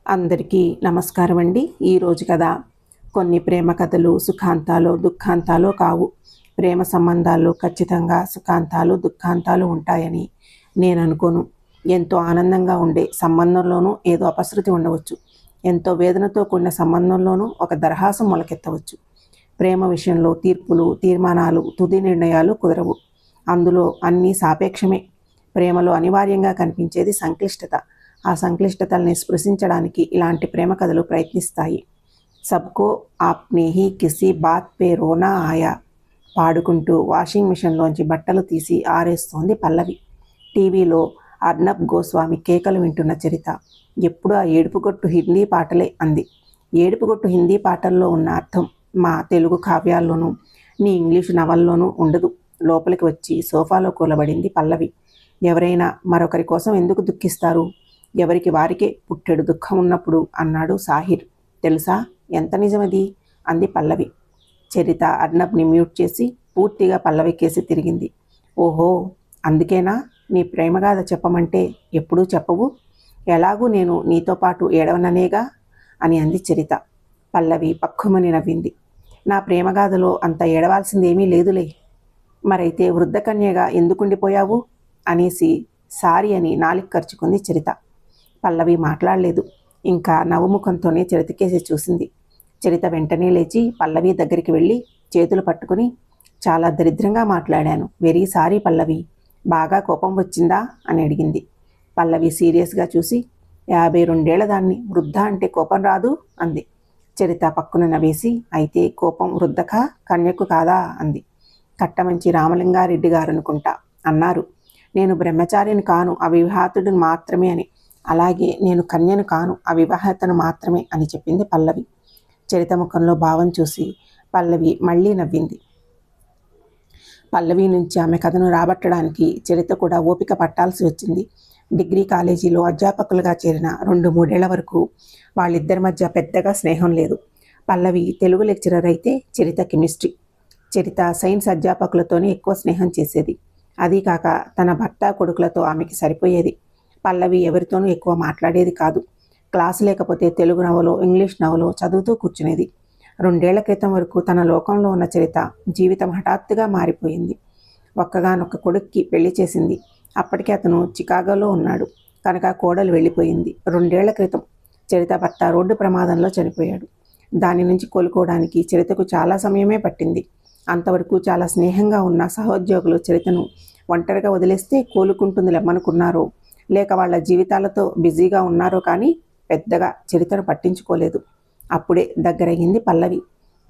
అందరికీ నమస్కారం అండి. ఈరోజు కథ కొన్ని ప్రేమ కథలు సుఖాంతాలు దుఃఖాంతాలు కావు. ప్రేమ సంబంధాల్లో ఖచ్చితంగా సుఖాంతాలు దుఃఖాంతాలు ఉంటాయని నేను అనుకోను. ఎంతో ఆనందంగా ఉండే సంబంధంలోనూ ఏదో అపశృతి ఉండవచ్చు. ఎంతో వేదనతో కూడిన సంబంధంలోనూ ఒక దరహాసం మొలకెత్తవచ్చు. ప్రేమ విషయంలో తీర్పులు, తీర్మానాలు, తుది నిర్ణయాలు కుదరవు. అందులో అన్నీ సాపేక్షమే. ప్రేమలో అనివార్యంగా కనిపించేది సంక్లిష్టత. ఆ సంక్లిష్టతల్ని స్పృశించడానికి ఇలాంటి ప్రేమ కథలు ప్రయత్నిస్తాయి. సబ్కో ఆప్నే హీ కిసీ బాత్ పే రోనా ఆయా పాడుకుంటూ వాషింగ్ మిషన్లోంచి బట్టలు తీసి ఆరేస్తోంది పల్లవి. టీవీలో అర్నబ్ గోస్వామి కేకలు వింటున్న చరిత ఎప్పుడు ఆ ఏడుపుగొట్టు హిందీ పాటలే అంది. ఏడుపుగొట్టు హిందీ పాటల్లో ఉన్న అర్థం మా తెలుగు కావ్యాల్లోనూ నీ ఇంగ్లీషు నవల్లోనూ ఉండదు. లోపలికి వచ్చి సోఫాలో కూలబడింది పల్లవి. ఎవరైనా మరొకరి కోసం ఎందుకు దుఃఖిస్తారు? ఎవరికి వారికే పుట్టెడు దుఃఖం ఉన్నప్పుడు అన్నాడు సాహిర్. తెలుసా ఎంత నిజమది అంది పల్లవి. చరిత అర్నబ్ని మ్యూట్ చేసి పూర్తిగా పల్లవి కేసి తిరిగింది. ఓహో, అందుకేనా నీ ప్రేమగాథ చెప్పమంటే ఎప్పుడూ చెప్పవు? ఎలాగూ నేను నీతో పాటు ఏడవననేగా అని అంది చరిత. పల్లవి పక్కుమని నవ్వింది. నా ప్రేమగాథలో అంత ఏడవాల్సిందేమీ లేదులే. మరైతే వృద్ధకన్యగా ఎందుకుండిపోయావు అనేసి సారీ అని నాలిక ఖర్చుకుంది చరిత. పల్లవి మాట్లాడలేదు. ఇంకా నవ్వుముఖంతోనే చరితకేసి చూసింది. చరిత వెంటనే లేచి పల్లవి దగ్గరికి వెళ్ళి చేతులు పట్టుకుని, చాలా దరిద్రంగా మాట్లాడాను, వెరీ సారీ పల్లవి, బాగా కోపం వచ్చిందా అని అడిగింది. పల్లవి సీరియస్గా చూసి, 52 దాన్ని వృద్ధ అంటే కోపం రాదు అంది. చరిత పక్కున నవ్వేసి, అయితే కోపం వృద్ధకా కన్యకు కాదా అంది. కట్టమంచి రామలింగారెడ్డి గారు అనుకుంటా అన్నారు. నేను బ్రహ్మచారిని కాను, అవివాహితుడిని మాత్రమే అని. అలాగే నేను కన్యను కాను, అవివాహితను మాత్రమే అని చెప్పింది పల్లవి. చరిత ముఖంలో భావం చూసి పల్లవి మళ్ళీ నవ్వింది. పల్లవి నుంచి ఆమె కథను రాబట్టడానికి చరిత కూడా ఓపిక పట్టాల్సి వచ్చింది. డిగ్రీ కాలేజీలో అధ్యాపకులుగా చేరిన 2-3 ఏళ్ల వరకు వాళ్ళిద్దరి మధ్య పెద్దగా స్నేహం లేదు. పల్లవి తెలుగు లెక్చరర్ అయితే చరిత కెమిస్ట్రీ. చరిత సైన్స్ అధ్యాపకులతోనే ఎక్కువ స్నేహం చేసేది. అదీ కాక తన భర్త కొడుకులతో ఆమెకి సరిపోయేది. పల్లవి ఎవరితోనూ ఎక్కువ మాట్లాడేది కాదు. క్లాసు లేకపోతే తెలుగు నవలో ఇంగ్లీష్ నవలో చదువుతూ కూర్చునేది. 2 ఏళ్ల క్రితం వరకు తన లోకంలో ఉన్న చరిత జీవితం హఠాత్తుగా మారిపోయింది. ఒక్కగానొక్క కొడుక్కి పెళ్లి చేసింది. అప్పటికే అతను చికాగోలో ఉన్నాడు కనుక కోడలు వెళ్ళిపోయింది. 2 ఏళ్ల క్రితం చరిత భర్త రోడ్డు ప్రమాదంలో చనిపోయాడు. దాని నుంచి కోలుకోవడానికి చరితకు చాలా సమయమే పట్టింది. అంతవరకు చాలా స్నేహంగా ఉన్న సహోద్యోగులు చరితను ఒంటరిగా వదిలేస్తే కోలుకుంటుంది లెమ్మనుకున్నారో లేక వాళ్ళ జీవితాలతో బిజీగా ఉన్నారో కానీ పెద్దగా చరితను పట్టించుకోలేదు. అప్పుడే దగ్గరయ్యింది పల్లవి.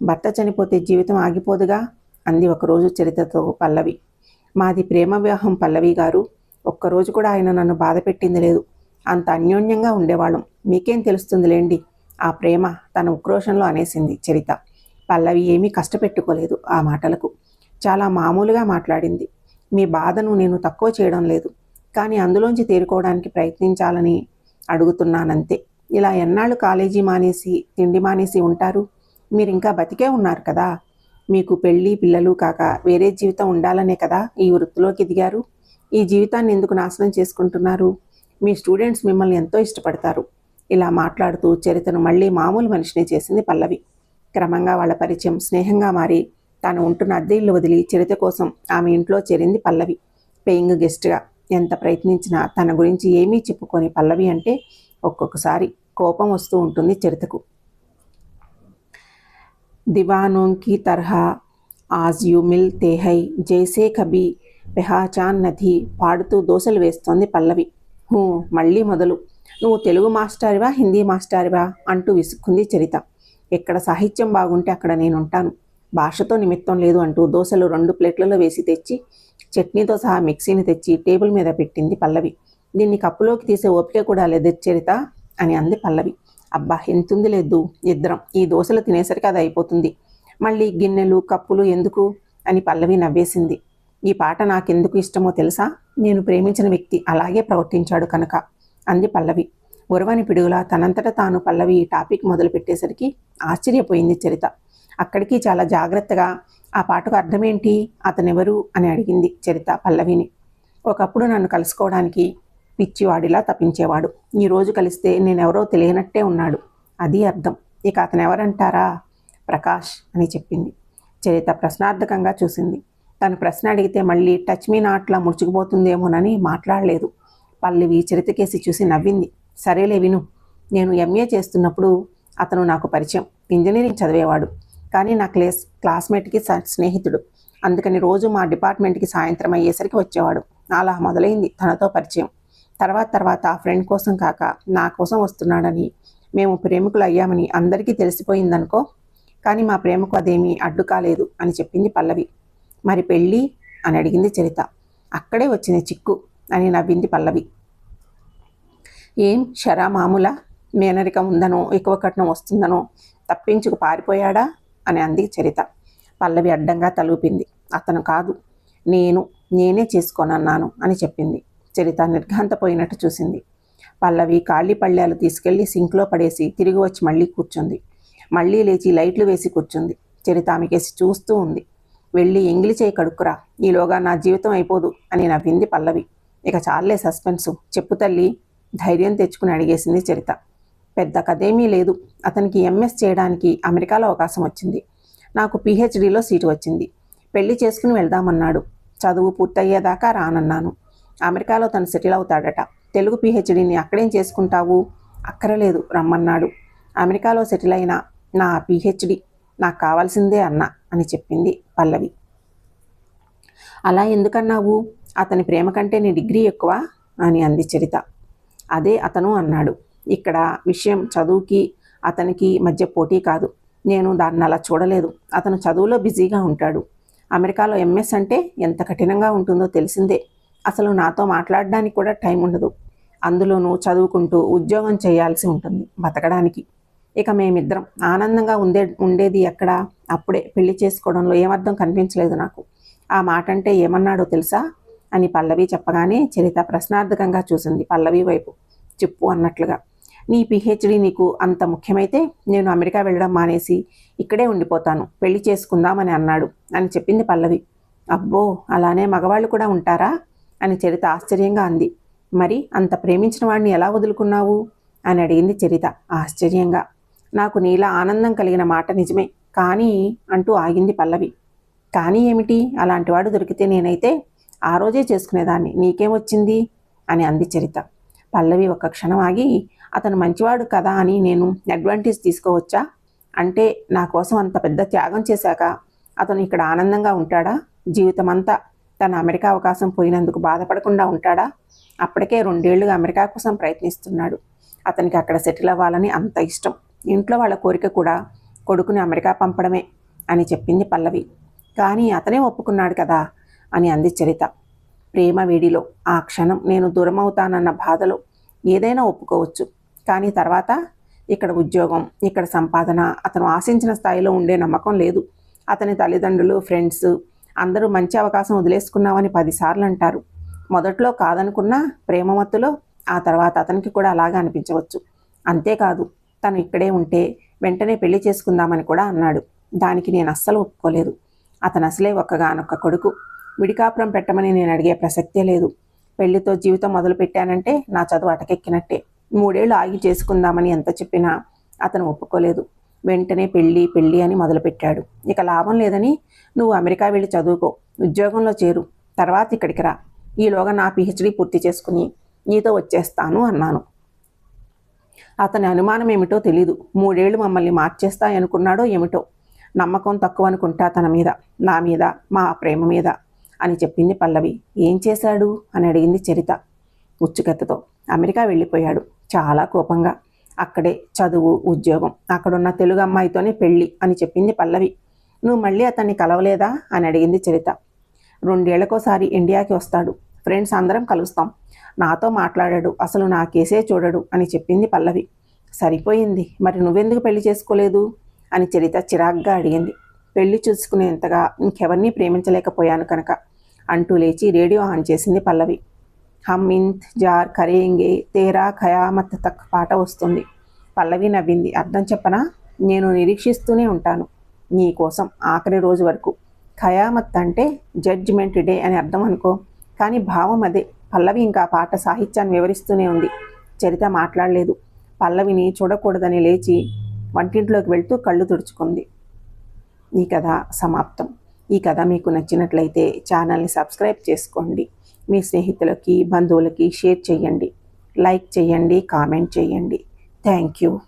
భర్త చనిపోతే జీవితం ఆగిపోదుగా అంది ఒకరోజు చరితతో పల్లవి. మాది ప్రేమ వివాహం పల్లవి గారు. ఒక్కరోజు కూడా ఆయన నన్ను బాధ పెట్టింది లేదు. అంత అన్యోన్యంగా ఉండేవాళ్ళం. మీకేం తెలుస్తుందిలేండి ఆ ప్రేమ తన ఉక్రోషంలో అనేసింది చరిత. పల్లవి ఏమీ కష్టపెట్టుకోలేదు ఆ మాటలకు. చాలా మామూలుగా మాట్లాడింది. మీ బాధను నేను తక్కువ చేయడం లేదు, కానీ అందులోంచి తేరుకోవడానికి ప్రయత్నించాలని అడుగుతున్నానంతే. ఇలా ఎన్నాళ్ళు కాలేజీ మానేసి తిండి మానేసి ఉంటారు? మీరు ఇంకా బతికే ఉన్నారు కదా. మీకు పెళ్ళి పిల్లలు కాక వేరే జీవితం ఉండాలనే కదా ఈ వృత్తిలోకి దిగారు. ఈ జీవితాన్ని ఎందుకు నాశనం చేసుకుంటున్నారు? మీ స్టూడెంట్స్ మిమ్మల్ని ఎంతో ఇష్టపడతారు. ఇలా మాట్లాడుతూ చరితను మళ్ళీ మామూలు మనిషిని చేసింది పల్లవి. క్రమంగా వాళ్ళ పరిచయం స్నేహంగా మారి తాను ఉంటున్న అద్దె ఇల్లు వదిలి చరిత కోసం ఆమె ఇంట్లో చేరింది పల్లవి. పేయింగ్ గెస్ట్గా. ఎంత ప్రయత్నించినా తన గురించి ఏమీ చెప్పుకొని పల్లవి అంటే ఒక్కొక్కసారి కోపం వస్తూ ఉంటుంది చరితకు. దివానోంకి తరహా ఆజ్ యు మిల్తే హై జైసే కభీ పెహాచాన్ నథీ పాడుతూ దోశలు వేస్తోంది పల్లవి. మళ్ళీ మొదలు. నువ్వు తెలుగు మాస్టారివా హిందీ మాస్టారివా అంటూ విసుక్కుంది చరిత. ఎక్కడ సాహిత్యం బాగుంటే అక్కడ నేనుంటాను, భాషతో నిమిత్తం లేదు అంటూ దోశలు 2 ప్లేట్లలో వేసి తెచ్చి చట్నీతో సహా మిక్సీని తెచ్చి టేబుల్ మీద పెట్టింది పల్లవి. దీన్ని కప్పులోకి తీసే ఓపిక కూడా లేదు చరిత అని అంది పల్లవి. అబ్బా, ఎంతుంది లేదు, ఇద్దరం ఈ దోశలు తినేసరికి అది అయిపోతుంది, మళ్ళీ గిన్నెలు కప్పులు ఎందుకు అని పల్లవి నవ్వేసింది. ఈ పాట నాకెందుకు ఇష్టమో తెలుసా? నేను ప్రేమించిన వ్యక్తి అలాగే ప్రవర్తించాడు కనుక అంది పల్లవి. ఉరవని పిడుగులా తనంతట తాను పల్లవి ఈ టాపిక్ మొదలు పెట్టేసరికి ఆశ్చర్యపోయింది చరిత. అక్కడికి చాలా జాగ్రత్తగా, ఆ పాటకు అర్థమేంటి, అతనెవరు అని అడిగింది చరిత పల్లవిని. ఒకప్పుడు నన్ను కలుసుకోవడానికి పిచ్చివాడిలా తప్పించేవాడు. ఈరోజు కలిస్తే నేనెవరో తెలియనట్టే ఉన్నాడు. అది అర్థం. ఇక అతను ఎవరంటారా? ప్రకాష్ అని చెప్పింది. చరిత ప్రశ్నార్థకంగా చూసింది. తను ప్రశ్న అడిగితే మళ్ళీ టచ్ మీ నాట్లా ముడుచుకుపోతుందేమోనని మాట్లాడలేదు. పల్లవి చరితకేసి చూసి నవ్వింది. సరేలే విను. నేను ఎంఏ చేస్తున్నప్పుడు అతను నాకు పరిచయం. ఇంజనీరింగ్ చదివేవాడు. కానీ నా క్లాస్మేట్కి స్నేహితుడు. అందుకని రోజు మా డిపార్ట్మెంట్కి సాయంత్రం అయ్యేసరికి వచ్చేవాడు. అలా మొదలైంది తనతో పరిచయం. తర్వాత ఆ ఫ్రెండ్ కోసం కాక నా కోసం వస్తున్నాడని, మేము ప్రేమికులు అయ్యామని అందరికీ తెలిసిపోయిందనుకో. కానీ మా ప్రేమకు అదేమీ అడ్డు కాలేదు అని చెప్పింది పల్లవి. మరి పెళ్ళి అని అడిగింది చరిత. అక్కడే వచ్చింది చిక్కు అని నవ్వింది పల్లవి. ఏం షరా మామూలా? మేనరికం ఉందనో ఎక్కువ కట్నం వస్తుందనో తప్పించుకు పారిపోయాడా అని అంది చరిత. పల్లవి అడ్డంగా తలూపింది. అతను కాదు, నేనే చేసుకోనన్నాను అని చెప్పింది. చరిత నిర్ఘాంతపోయినట్టు చూసింది. పల్లవి ఖాళీ పళ్ళాలు తీసుకెళ్లి సింక్లో పడేసి తిరిగి వచ్చి మళ్ళీ కూర్చుంది. మళ్ళీ లేచి లైట్లు వేసి కూర్చుంది. చరిత ఆమెకేసి చూస్తూ ఉంది. వెళ్ళి ఎంగిలి చేయి కడుక్కురా, ఈలోగా నా జీవితం అయిపోదు అని నవ్వింది పల్లవి. ఇక చాలే సస్పెన్సు, చెప్పు తల్లి, ధైర్యం తెచ్చుకుని అడిగేసింది చరిత. పెద్ద కథేమీ లేదు. అతనికి ఎంఎస్ చేయడానికి అమెరికాలో అవకాశం వచ్చింది. నాకు పిహెచ్డిలో సీటు వచ్చింది. పెళ్లి చేసుకుని వెళ్దామన్నాడు. చదువు పూర్తయ్యేదాకా రానన్నాను. అమెరికాలో తను సెటిల్ అవుతాడట. తెలుగు పిహెచ్డిని అక్కడేం చేసుకుంటావు? అక్కరలేదు, రమ్మన్నాడు. అమెరికాలో సెటిల్ అయిన నా పిహెచ్డి నాకు కావాల్సిందే అన్నా అని చెప్పింది పల్లవి. అలా ఎందుకన్నావు? అతని ప్రేమ కంటే నీ డిగ్రీ ఎక్కువ అని అంది చరిత. అదే అతను అన్నాడు. ఇక్కడ విషయం చదువుకి అతనికి మధ్య పోటీ కాదు. నేను దాన్ని అలా చూడలేదు. అతను చదువులో బిజీగా ఉంటాడు. అమెరికాలో ఎంఎస్ అంటే ఎంత కఠినంగా ఉంటుందో తెలిసిందే. అసలు నాతో మాట్లాడడానికి కూడా టైం ఉండదు. అందులోనూ చదువుకుంటూ ఉద్యోగం చేయాల్సి ఉంటుంది బతకడానికి. ఇక మేమిద్దరం ఆనందంగా ఉండేది ఎక్కడ? అప్పుడే పెళ్లి చేసుకోవడంలో ఏమర్థం కనిపించలేదు నాకు. ఆ మాట అంటే ఏమన్నాడో తెలుసా అని పల్లవి చెప్పగానే చరిత ప్రశ్నార్థకంగా చూసింది పల్లవి వైపు. చెప్పు అన్నట్లుగా. నీ పిహెచ్డి నీకు అంత ముఖ్యమైతే నేను అమెరికా వెళ్ళడం మానేసి ఇక్కడే ఉండిపోతాను, పెళ్లి చేసుకుందామని అన్నాడు అని చెప్పింది పల్లవి. అబ్బో, అలానే మగవాళ్ళు కూడా ఉంటారా అని చరిత ఆశ్చర్యంగా అంది. మరి అంత ప్రేమించిన వాడిని ఎలా వదులుకున్నావు అని అడిగింది చరిత ఆశ్చర్యంగా. నాకు నీలా ఆనందం కలిగిన మాట నిజమే, కానీ అంటూ ఆగింది పల్లవి. కానీ ఏమిటి? అలాంటివాడు దొరికితే నేనైతే ఆ రోజే చేసుకునేదాన్ని, నీకేమొచ్చింది అని అంది చరిత. పల్లవి ఒక్క క్షణం ఆగి, అతను మంచివాడు కదా అని నేను అడ్వాంటేజ్ తీసుకోవచ్చా? అంటే నా కోసం అంత పెద్ద త్యాగం చేశాక అతను ఇక్కడ ఆనందంగా ఉంటాడా? జీవితమంతా తన అమెరికా అవకాశం పోయినందుకు బాధపడకుండా ఉంటాడా? అప్పటికే 2 ఏళ్లుగా అమెరికా కోసం ప్రయత్నిస్తున్నాడు. అతనికి అక్కడ సెటిల్ అవ్వాలని అంత ఇష్టం. ఇంట్లో వాళ్ళ కోరిక కూడా కొడుకుని అమెరికా పంపడమే అని చెప్పింది పల్లవి. కానీ అతనే ఒప్పుకున్నాడు కదా అని అంది చరిత. ప్రేమ వేడిలో ఆ క్షణం నేను దూరం అవుతానన్న బాధలో ఏదైనా ఒప్పుకోవచ్చు. కానీ తర్వాత ఇక్కడ ఉద్యోగం, ఇక్కడ సంపాదన అతను ఆశించిన స్థాయిలో ఉండే నమ్మకం లేదు. అతని తల్లిదండ్రులు, ఫ్రెండ్స్ అందరూ మంచి అవకాశం వదిలేసుకున్నామని 10 సార్లు అంటారు. మొదట్లో కాదనుకున్నా ప్రేమ మత్తులో ఆ తర్వాత అతనికి కూడా అలాగే అనిపించవచ్చు. అంతేకాదు, తను ఇక్కడే ఉంటే వెంటనే పెళ్లి చేసుకుందామని కూడా అన్నాడు. దానికి నేను అస్సలు ఒప్పుకోలేదు. అతను అసలే ఒక్కగానొక్క కొడుకు. విడికాపురం పెట్టమని నేను అడిగే ప్రసక్తే లేదు. పెళ్లితో జీవితం మొదలు పెట్టానంటే నా చదువు అటకెక్కినట్టే. 3 ఏళ్ళు ఆగి చేసుకుందామని ఎంత చెప్పినా అతను ఒప్పుకోలేదు. వెంటనే పెళ్ళి అని మొదలుపెట్టాడు. ఇక లాభం లేదని నువ్వు అమెరికా వెళ్ళి చదువుకో, ఉద్యోగంలో చేరు, తర్వాత ఇక్కడికి రా, ఈలోగా నా పిహెచ్డి పూర్తి చేసుకుని నీతో వచ్చేస్తాను అన్నాను. అతని అనుమానం ఏమిటో తెలీదు. 3 ఏళ్ళు మమ్మల్ని మార్చేస్తాయనుకున్నాడో ఏమిటో. నమ్మకం తక్కువ అనుకుంటా తన మీద, నా మీద, మా ప్రేమ మీద అని చెప్పింది పల్లవి. ఏం చేశాడు అని అడిగింది చరిత ఉచ్చుకత్తతో. అమెరికా వెళ్ళిపోయాడు చాలా కోపంగా. అక్కడే చదువు, ఉద్యోగం, అక్కడున్న తెలుగు అమ్మాయితోనే పెళ్ళి అని చెప్పింది పల్లవి. నువ్వు మళ్ళీ అతన్ని కలవలేదా అని అడిగింది చరిత. 2 ఏళ్లకోసారి ఇండియాకి వస్తాడు, ఫ్రెండ్స్ అందరం కలుస్తాం. నాతో మాట్లాడాడు, అసలు నా కేసే చూడడు అని చెప్పింది పల్లవి. సరిపోయింది, మరి నువ్వెందుకు పెళ్లి చేసుకోలేదు అని చరిత చిరాగ్గా అడిగింది. పెళ్లి చూసుకునేంతగా ఇంకెవరినీ ప్రేమించలేకపోయాను కనుక అంటూ లేచి రేడియో ఆన్ చేసింది పల్లవి. హమ్ ఇంతజార్ కరేంగే తేరా ఖయామత్ తక్ పాట వస్తుంది. పల్లవి నవ్వింది. అర్థం చెప్పనా? నేను నిరీక్షిస్తూనే ఉంటాను నీ కోసం ఆఖరి రోజు వరకు. ఖయామత్ అంటే జడ్జిమెంట్ డే అని అర్థం అనుకో, కానీ భావం అదే. పల్లవి ఇంకా పాట సాహిత్యాన్ని వివరిస్తూనే ఉంది. చరిత మాట్లాడలేదు. పల్లవిని చూడకూడదని లేచి వంటింట్లోకి వెళ్తూ కళ్ళు తుడుచుకుంది. ఈ కథ సమాప్తం. ఈ కథ మీకు నచ్చినట్లయితే ఛానల్ని సబ్స్క్రైబ్ చేసుకోండి. మీ స్నేహితులకి, బంధువులకి షేర్ చేయండి. లైక్ చేయండి, కామెంట్ చేయండి. Thank you.